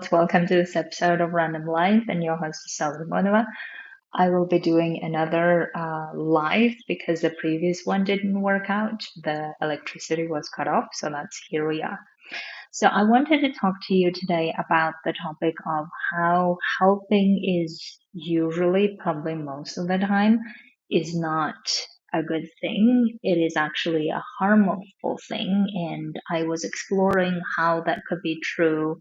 guys, welcome to this episode of Random Life and your host Salva Monova. I will be doing another live because the previous one didn't work out. The electricity was cut off, so that's here we are. So I wanted to talk to you today about the topic of how helping is usually, probably most of the time, is not a good thing. It is actually a harmful thing, and I was exploring how that could be true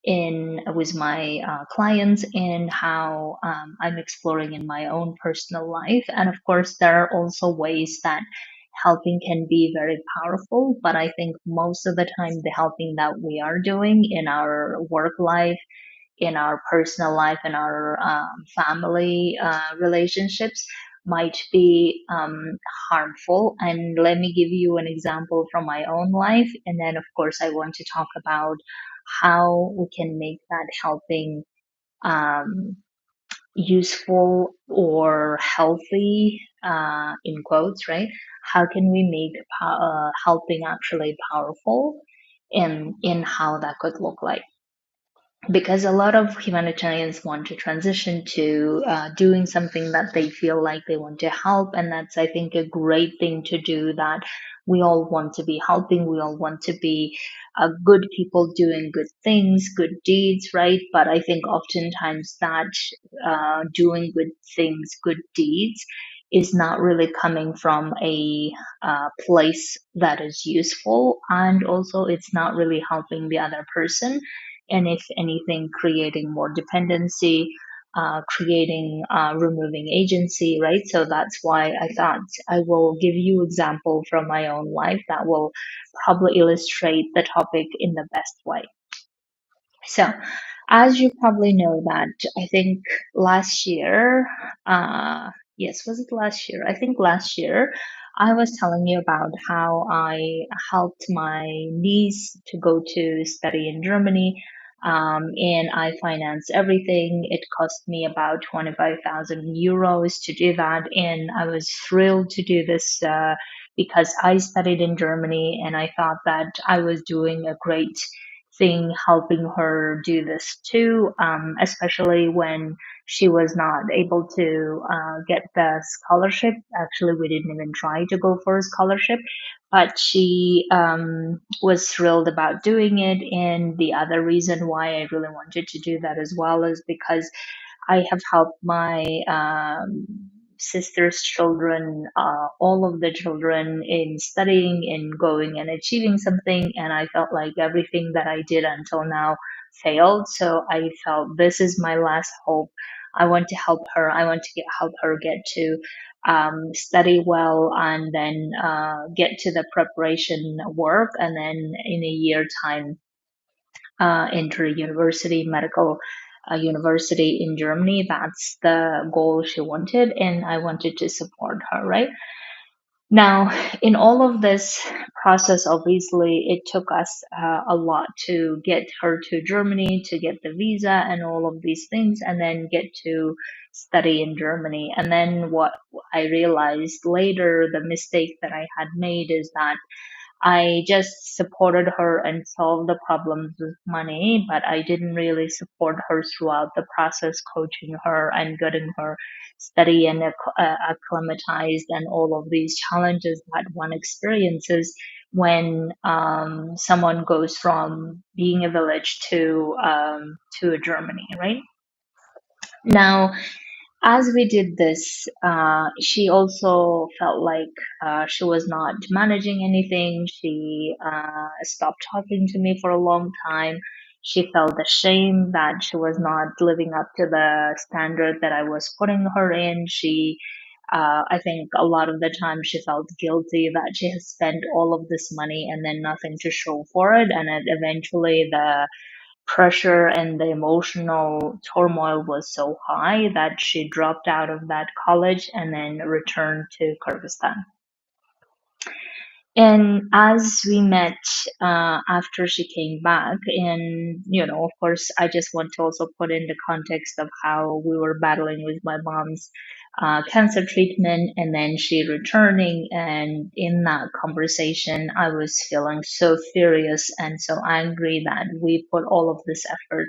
in with my clients and how I'm exploring in my own personal life. And of course, there are also ways that helping can be very powerful. But I think most of the time, the helping that we are doing in our work life, in our personal life, in our family relationships might be harmful. And let me give you an example from my own life. And then, of course, I want to talk about how we can make that helping um, useful or healthy, in quotes, right? How can we make helping actually powerful in how that could look like? Because a lot of humanitarians want to transition to doing something that they feel like they want to help, and that's, I think, a great thing to do. That we all want to be helping, we all want to be good people doing good things, good deeds, right? But I think oftentimes that doing good things, good deeds, is not really coming from a place that is useful, and also it's not really helping the other person, and if anything, creating more dependency, creating removing agency, right? So that's why I thought I will give you example from my own life that will probably illustrate the topic in the best way. So, as you probably know that I think last year, yes, was it last year? I think last year I was telling you about how I helped my niece to go to study in Germany. And I financed everything. It cost me about 25,000 euros to do that. And I was thrilled to do this because I studied in Germany and I thought that I was doing a great thing helping her do this too, especially when she was not able to get the scholarship. Actually, we didn't even try to go for a scholarship, but she was thrilled about doing it. And the other reason why I really wanted to do that as well is because I have helped my sister's children, all of the children in studying and going and achieving something. And I felt like everything that I did until now failed. So I felt this is my last hope. I want to help her. I want to help her get to study well and then get to the preparation work. And then in a year time, enter a university, medical university in Germany. That's the goal she wanted, and I wanted to support her, right? Now, in all of this process, obviously, it took us a lot to get her to Germany, to get the visa and all of these things, and then get to study in Germany. And then what I realized later, the mistake that I had made is that I just supported her and solved the problems with money, but I didn't really support her throughout the process, coaching her and getting her study and acclimatized and all of these challenges that one experiences when someone goes from being a village to a Germany, right? Now, as we did this, she also felt like she was not managing anything. She stopped talking to me for a long time. She felt ashamed that she was not living up to the standard that I was putting her in. I think a lot of the time she felt guilty that she has spent all of this money and then nothing to show for it. And eventually the pressure and the emotional turmoil was so high that she dropped out of that college and then returned to Kyrgyzstan. And as we met after she came back, and of course, I just want to also put in the context of how we were battling with my mom's cancer treatment, and then she returning. And in that conversation, I was feeling so furious and so angry that we put all of this effort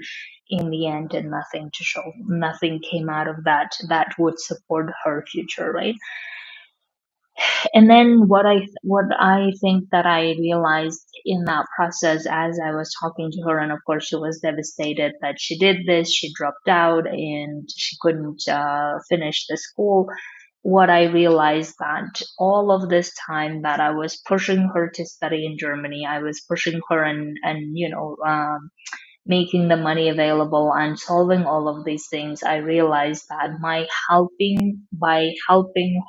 in the end, and nothing to show, nothing came out of that would support her future, right? And then what I think that I realized in that process as I was talking to her, and of course she was devastated that she did this, she dropped out and she couldn't finish the school. What I realized that all of this time that I was pushing her to study in Germany, I was pushing her and making the money available and solving all of these things, I realized that by helping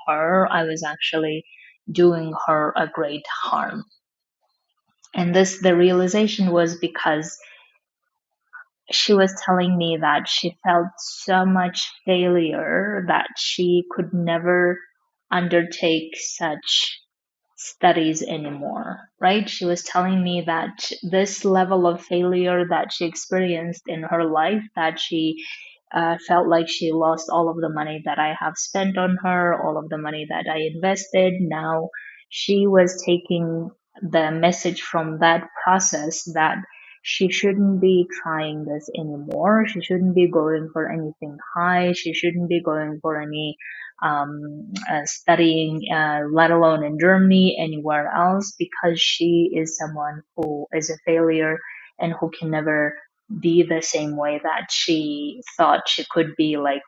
her, I was actually doing her a great harm. And the realization was because she was telling me that she felt so much failure that she could never undertake such studies anymore, right? She was telling me that this level of failure that she experienced in her life, that she felt like she lost all of the money that I have spent on her, all of the money that I invested. Now she was taking the message from that process that she shouldn't be trying this anymore. She shouldn't be going for anything high. She shouldn't be going for any studying, let alone in Germany, anywhere else, because she is someone who is a failure and who can never be the same way that she thought she could be like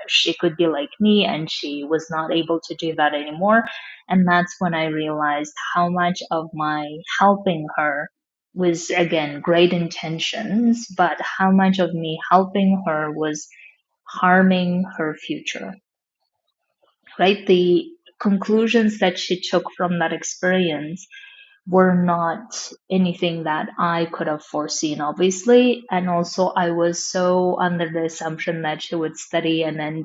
she could be like me, and she was not able to do that anymore. And that's when I realized how much of my helping her was, again, great intentions, but how much of me helping her was harming her future, right? The conclusions that she took from that experience were not anything that I could have foreseen, obviously. And also, I was so under the assumption that she would study and then,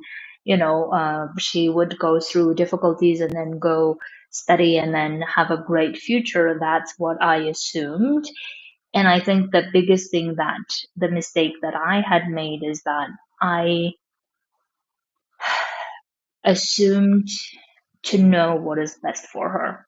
she would go through difficulties and then go study and then have a great future. That's what I assumed. And I think the biggest thing that the mistake that I had made is that I assumed to know what is best for her.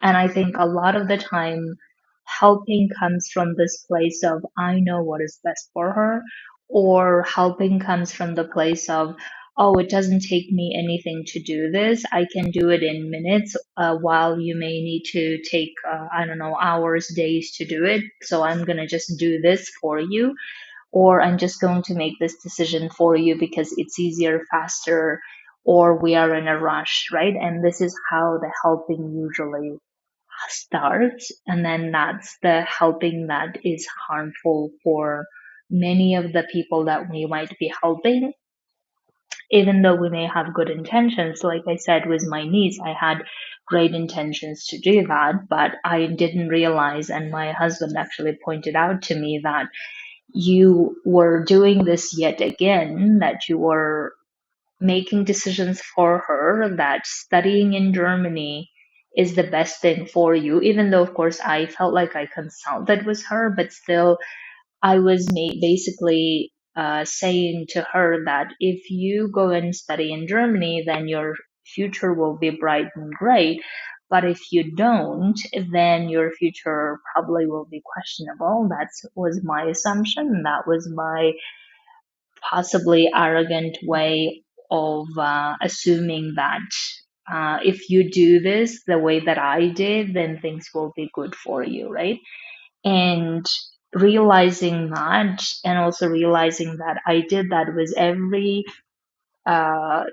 And I think a lot of the time, helping comes from this place of, I know what is best for her, or helping comes from the place of, oh, it doesn't take me anything to do this. I can do it in minutes, while you may need to take, I don't know, hours, days to do it. So I'm going to just do this for you, or I'm just going to make this decision for you because it's easier, faster, or we are in a rush, right? And this is how the helping usually starts. And then that's the helping that is harmful for many of the people that we might be helping, even though we may have good intentions. Like I said, with my niece, I had great intentions to do that, but I didn't realize, and my husband actually pointed out to me that you were doing this yet again, that you were making decisions for her, that studying in Germany is the best thing for you, even though, of course, I felt like I consulted with her, but still, I was basically saying to her that if you go and study in Germany, then your future will be bright and great. But if you don't, then your future probably will be questionable. That was my assumption. That was my possibly arrogant way of assuming that if you do this the way that I did, then things will be good for you, right? And realizing that, and also realizing that I did that with every uh,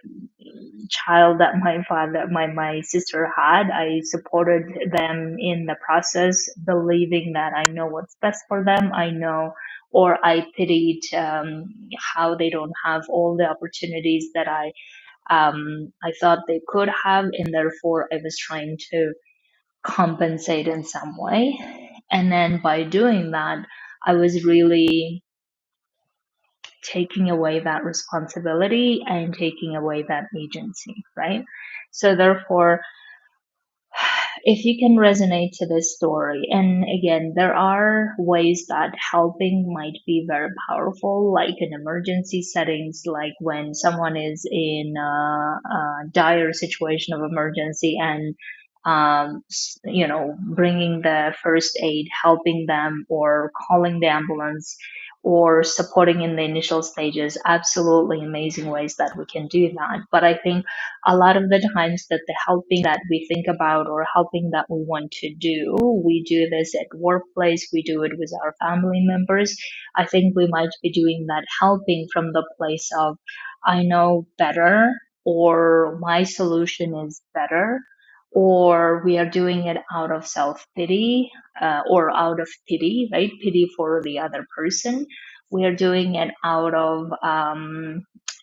child that my sister had. I supported them in the process, believing that I know what's best for them. I know, or I pitied how they don't have all the opportunities that I thought they could have, and therefore I was trying to compensate in some way. And then by doing that, I was really taking away that responsibility and taking away that agency, right? So therefore, if you can resonate to this story, and again, there are ways that helping might be very powerful, like in emergency settings, like when someone is in a dire situation of emergency and bringing the first aid, helping them, or calling the ambulance, or supporting in the initial stages. Absolutely amazing ways that we can do that. But I think a lot of the times that the helping that we think about or helping that we want to do, we do this at workplace, we do it with our family members. I think we might be doing that helping from the place of, I know better, or my solution is better, or we are doing it out of self pity, or out of pity, right? Pity for the other person. We are doing it out of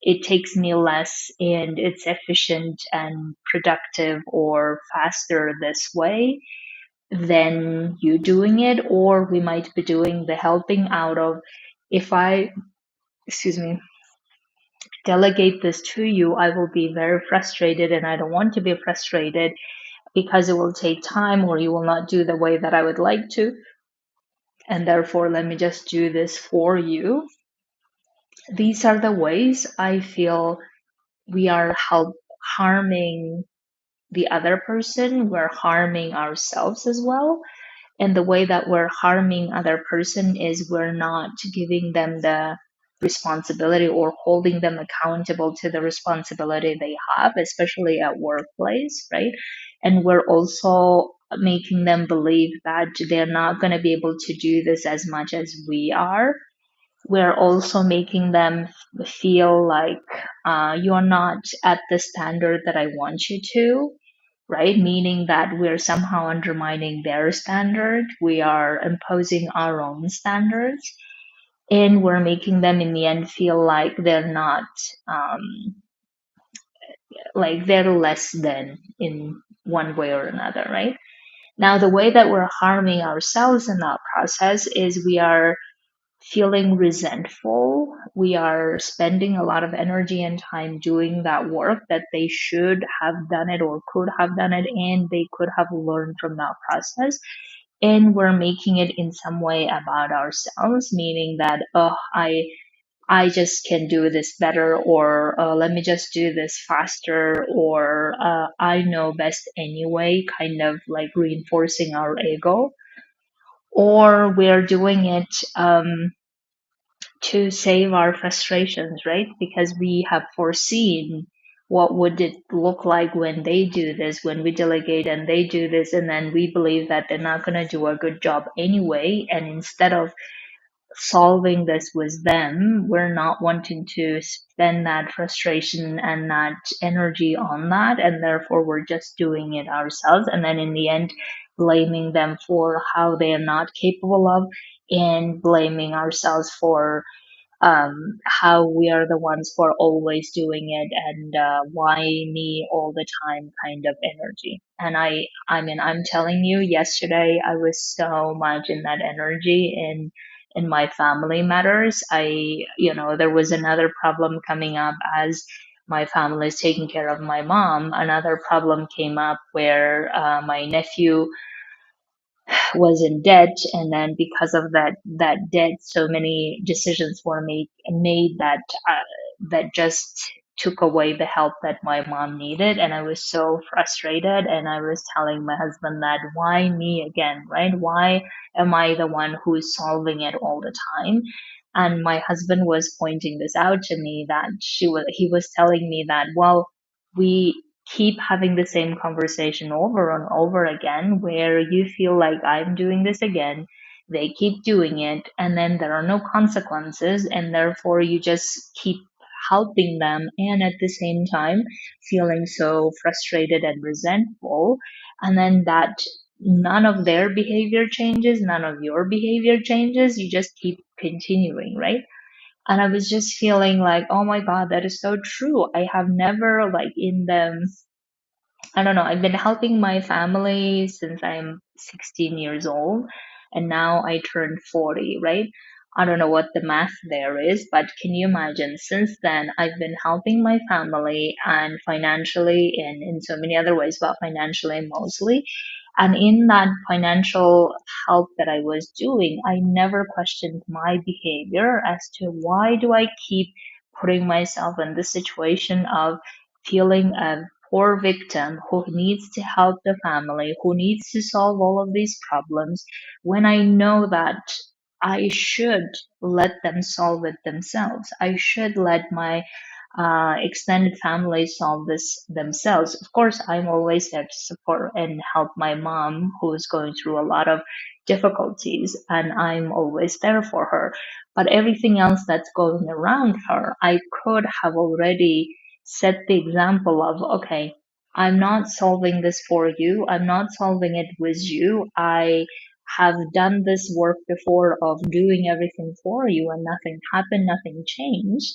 it takes me less and it's efficient and productive or faster this way than you doing it. Or we might be doing the helping out of, if I, excuse me, delegate this to you, I will be very frustrated and I don't want to be frustrated because it will take time or you will not do the way that I would like to. And therefore, let me just do this for you. These are the ways I feel we are harming the other person, we're harming ourselves as well. And the way that we're harming other person is we're not giving them the responsibility or holding them accountable to the responsibility they have, especially at workplace, right? And we're also making them believe that they're not going to be able to do this as much as we are. We're also making them feel like you're not at the standard that I want you to, right? Meaning that we're somehow undermining their standard. We are imposing our own standards, and we're making them in the end feel like they're not, um, like they're less than in one way or another, right? Now, the way that we're harming ourselves in that process is we are feeling resentful. We are spending a lot of energy and time doing that work that they should have done it or could have done it, and they could have learned from that process. And we're making it in some way about ourselves, meaning that, oh, I just can do this better, or let me just do this faster, or I know best anyway, kind of like reinforcing our ego. Or we're doing it to save our frustrations, right? Because we have foreseen what would it look like when they do this, when we delegate and they do this, and then we believe that they're not going to do a good job anyway. And instead of solving this with them, we're not wanting to spend that frustration and that energy on that, and therefore we're just doing it ourselves. And then in the end, blaming them for how they are not capable of, and blaming ourselves for how we are the ones who are always doing it, and why me all the time kind of energy. And I mean, I'm telling you, yesterday I was so much in that energy in my family matters. There was another problem coming up as my family is taking care of my mom. Another problem came up where my nephew was in debt, and then because of that debt, so many decisions were made that that just took away the help that my mom needed. And I was so frustrated, and I was telling my husband that, why me again, right? Why am I the one who is solving it all the time? And my husband was pointing this out to me, that he was telling me that, well, we keep having the same conversation over and over again, where you feel like I'm doing this again, they keep doing it, and then there are no consequences, and therefore you just keep helping them, and at the same time feeling so frustrated and resentful. And then that none of their behavior changes, none of your behavior changes, you just keep continuing, right? And I was just feeling like, oh my God, that is so true. I have never, like, in the, I don't know, I've been helping my family since I'm 16 years old, and now I turned 40, right? I don't know what the math there is, but can you imagine? Since then, I've been helping my family, and financially and in so many other ways, but financially mostly. And in that financial help that I was doing, I never questioned my behavior as to why do I keep putting myself in this situation of feeling a poor victim who needs to help the family, who needs to solve all of these problems, when I know that I should let them solve it themselves. I should let my extended family solve this themselves. Of course, I'm always there to support and help my mom, who's going through a lot of difficulties, and I'm always there for her. But everything else that's going around her, I could have already set the example of, okay, I'm not solving this for you. I'm not solving it with you. I have done this work before of doing everything for you and nothing happened, nothing changed.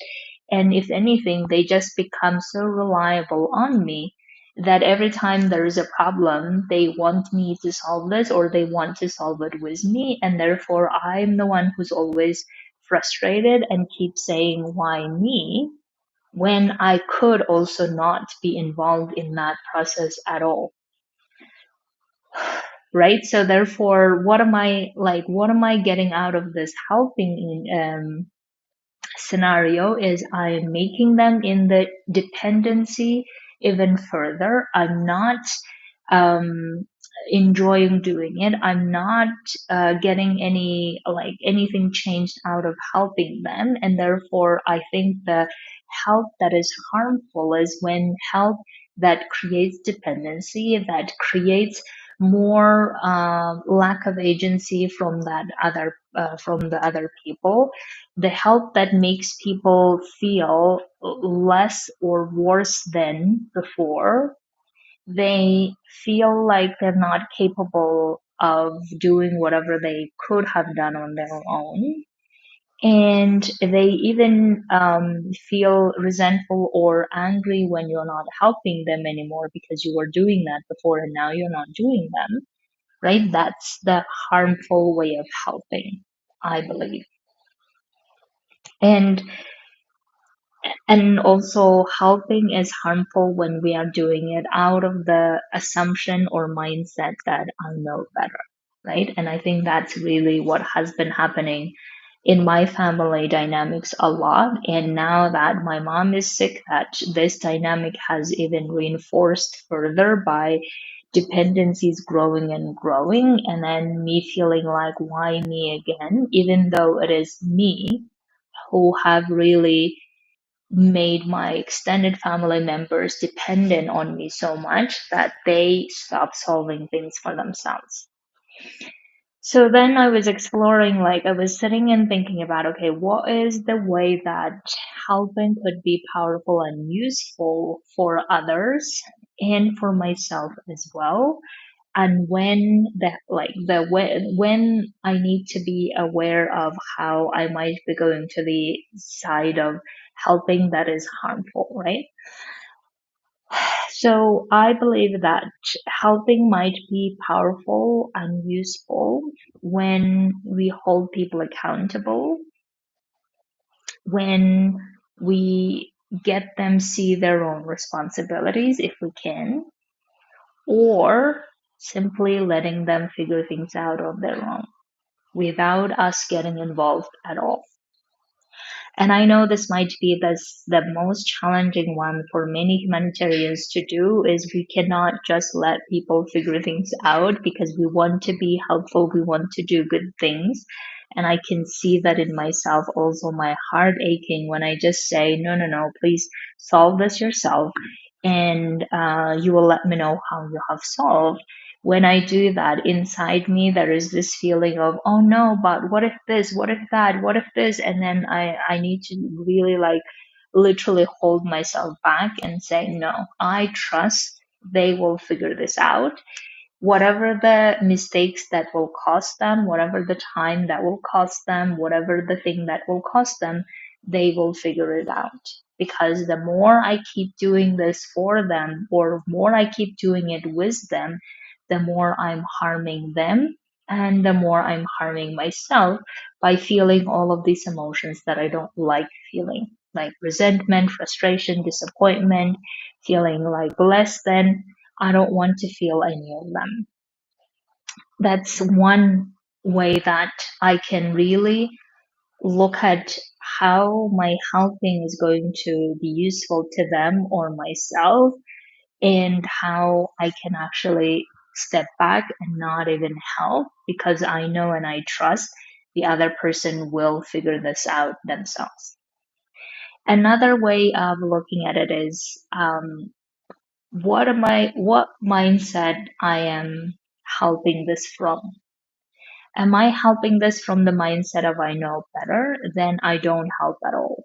And if anything, they just become so reliable on me that every time there is a problem, they want me to solve this or they want to solve it with me. And therefore, I'm the one who's always frustrated and keep saying, why me? When I could also not be involved in that process at all. Right. So therefore, what am I getting out of this helping scenario is I'm making them in the dependency even further. I'm not um, enjoying doing it. I'm not getting anything changed out of helping them. And therefore, I think the help that is harmful is when help that creates dependency, that creates more lack of agency from that other from the other people, the help that makes people feel less or worse than before. They feel like they're not capable of doing whatever they could have done on their own. And they even feel resentful or angry when you're not helping them anymore because you were doing that before and now you're not doing them, right? That's the harmful way of helping, I believe. And And also, helping is harmful when we are doing it out of the assumption or mindset that I know better, right? And I think that's really what has been happening in my family dynamics a lot. And now that my mom is sick, that this dynamic has even reinforced further by dependencies growing and growing. And then me feeling like, why me again? Even though it is me who have really made my extended family members dependent on me so much that they stopped solving things for themselves. So then I was exploring, like, I was sitting and thinking about, okay, what is the way that helping could be powerful and useful for others and for myself as well? And when I need to be aware of how I might be going to the side of helping that is harmful, right? So I believe that helping might be powerful and useful when we hold people accountable, when we get them see their own responsibilities if we can, or simply letting them figure things out on their own without us getting involved at all. And I know this might be the most challenging one for many humanitarians to do is we cannot just let people figure things out because we want to be helpful, we want to do good things. And I can see that in myself also, my heart aching when I just say, no, no, no, please solve this yourself. And you will let me know how you have solved. When I do that, inside me, there is this feeling of, oh no, but what if this, what if that, what if this? And then I need to really like literally hold myself back and say, no, I trust they will figure this out. Whatever the mistakes that will cost them, whatever the time that will cost them, whatever the thing that will cost them, they will figure it out. Because the more I keep doing this for them, or more I keep doing it with them, the more I'm harming them and the more I'm harming myself by feeling all of these emotions that I don't like feeling, like resentment, frustration, disappointment, feeling like less than. I don't want to feel any of them. that's one way that I can really look at how my helping is going to be useful to them or myself, and how I can actually step back and not even help because I know and I trust the other person will figure this out themselves. Another way of looking at it is, what mindset I am helping this from. Am I helping this from the mindset of I know better? Then I don't help at all,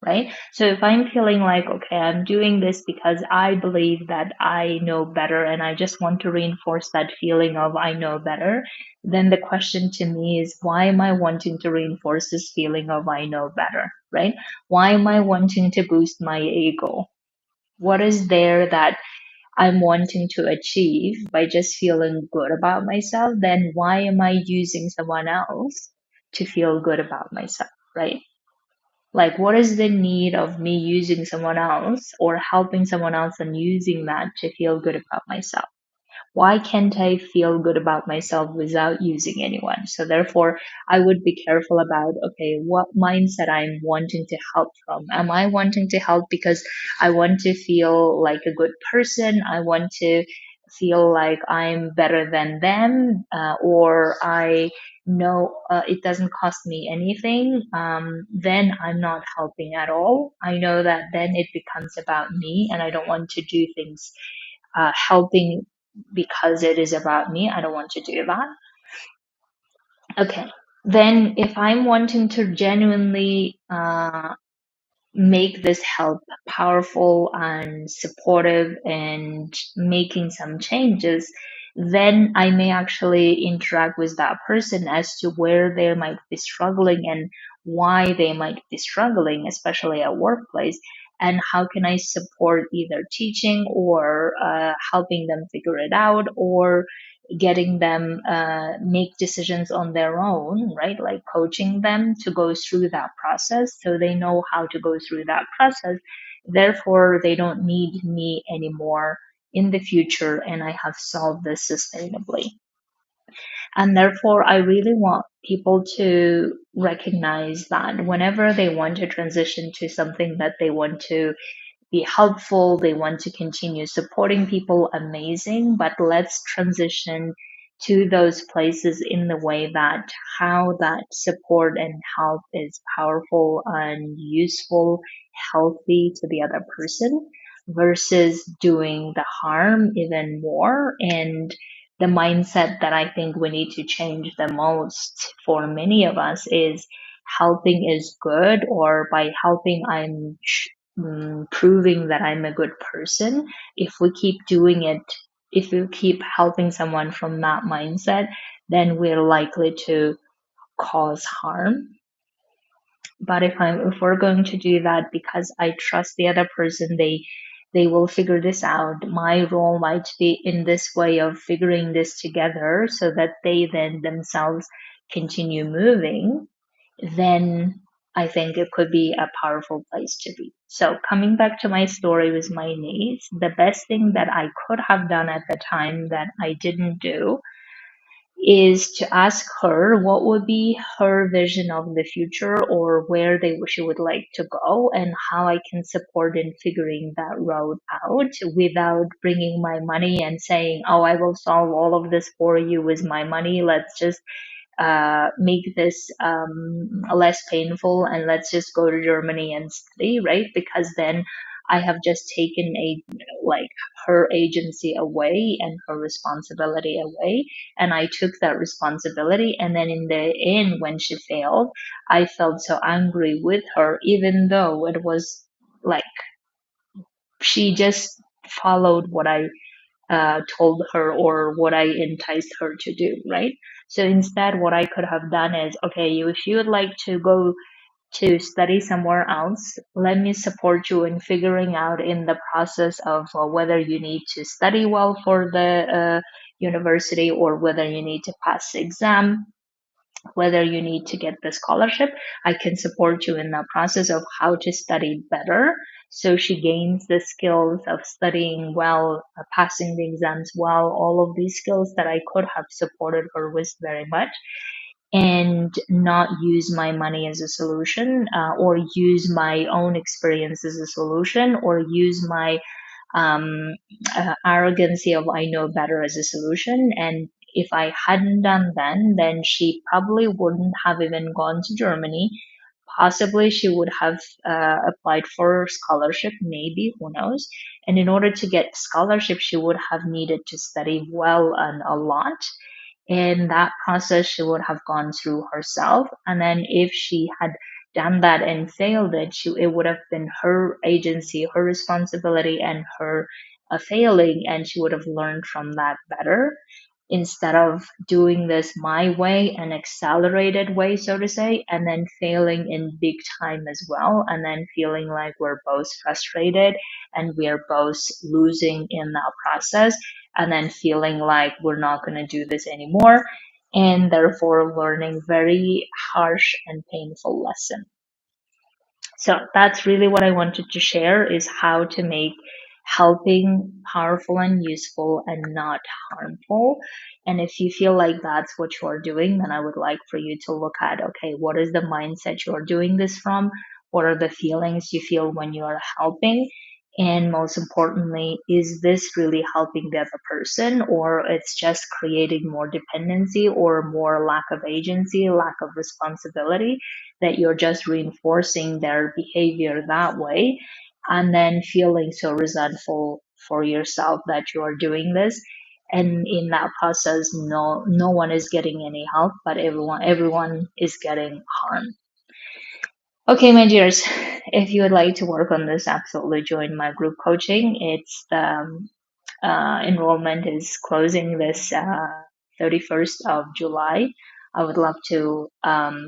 right? So if I'm feeling like, okay, I'm doing this because I believe that I know better and I just want to reinforce that feeling of I know better, then the question to me is, why am I wanting to reinforce this feeling of I know better, right? Why am I wanting to boost my ego? What is there that I'm wanting to achieve by just feeling good about myself? Then why am I using someone else to feel good about myself, right? Like, what is the need of me using someone else or helping someone else and using that to feel good about myself? Why can't I feel good about myself without using anyone? So therefore, I would be careful about, okay, what mindset I'm wanting to help from. Am I wanting to help because I want to feel like a good person? I want to feel like I'm better than them, or I know it doesn't cost me anything, then I'm not helping at all. I know that then it becomes about me, and I don't want to do things helping because it is about me. I don't want to do that. Okay. Then, if I'm wanting to genuinely make this help powerful and supportive and making some changes, then I may actually interact with that person as to where they might be struggling and why they might be struggling, especially at workplace. And how can I support either teaching or helping them figure it out, or getting them make decisions on their own, right? Like coaching them to go through that process so they know how to go through that process. Therefore, they don't need me anymore in the future, and I have solved this sustainably. And therefore, I really want people to recognize that whenever they want to transition to something that they want to be helpful, they want to continue supporting people, amazing. But let's transition to those places in the way that how that support and help is powerful and useful, healthy to the other person versus doing the harm even more. And the mindset that I think we need to change the most for many of us is helping is good, or by helping, I'm proving that I'm a good person. If we keep doing it, if we keep helping someone from that mindset, then we're likely to cause harm. But if we're going to do that because I trust the other person, they will figure this out. My role might be in this way of figuring this together so that they then themselves continue moving, then I think it could be a powerful place to be. So, coming back to my story with my niece, the best thing that I could have done at the time that I didn't do is to ask her what would be her vision of the future, or where she would like to go, and how I can support in figuring that road out without bringing my money and saying, oh, I will solve all of this for you with my money. Let's just make this less painful, and let's just go to Germany and study, right? Because then I have just taken like her agency away and her responsibility away, and I took that responsibility. And then in the end, when she failed, I felt so angry with her, even though it was like she just followed what I told her or what I enticed her to do, right? So instead, what I could have done is, okay, if you would like to go to study somewhere else, let me support you in figuring out in the process of whether you need to study well for the university, or whether you need to pass the exam, whether you need to get the scholarship. I can support you in the process of how to study better So she gains the skills of studying well, passing the exams well, all of these skills that I could have supported her with very much, and not use my money as a solution, or use my own experience as a solution, or use my um, arrogancy of I know better as a solution. And if I hadn't done then she probably wouldn't have even gone to Germany. Possibly she would have applied for scholarship, maybe, who knows. And in order to get scholarship, she would have needed to study well and a lot, and that process she would have gone through herself. And then if she had done that and failed it, it would have been her agency, her responsibility, and her failing, and she would have learned from that better, instead of doing this my way, an accelerated way, so to say, and then failing in big time as well, and then feeling like we're both frustrated and we are both losing in that process, and then feeling like we're not going to do this anymore, and therefore learning very harsh and painful lesson. So that's really what I wanted to share, is how to make helping powerful and useful and not harmful. And if you feel like that's what you're doing, then I would like for you to look at, okay, what is the mindset you're doing this from? What are the feelings you feel when you're helping? And most importantly, is this really helping the other person, or it's just creating more dependency or more lack of agency, lack of responsibility, that you're just reinforcing their behavior that way, and then feeling so resentful for yourself that you are doing this. And in that process, no one is getting any help, but everyone is getting harm. Okay, my dears, if you would like to work on this, absolutely join my group coaching. It's the enrollment is closing this 31st of July. I would love to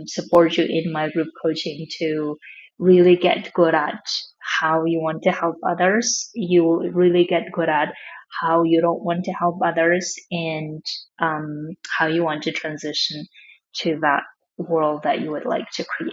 support you in my group coaching to really get good at how you want to help others. You really get good at how you don't want to help others, and how you want to transition to that world that you would like to create.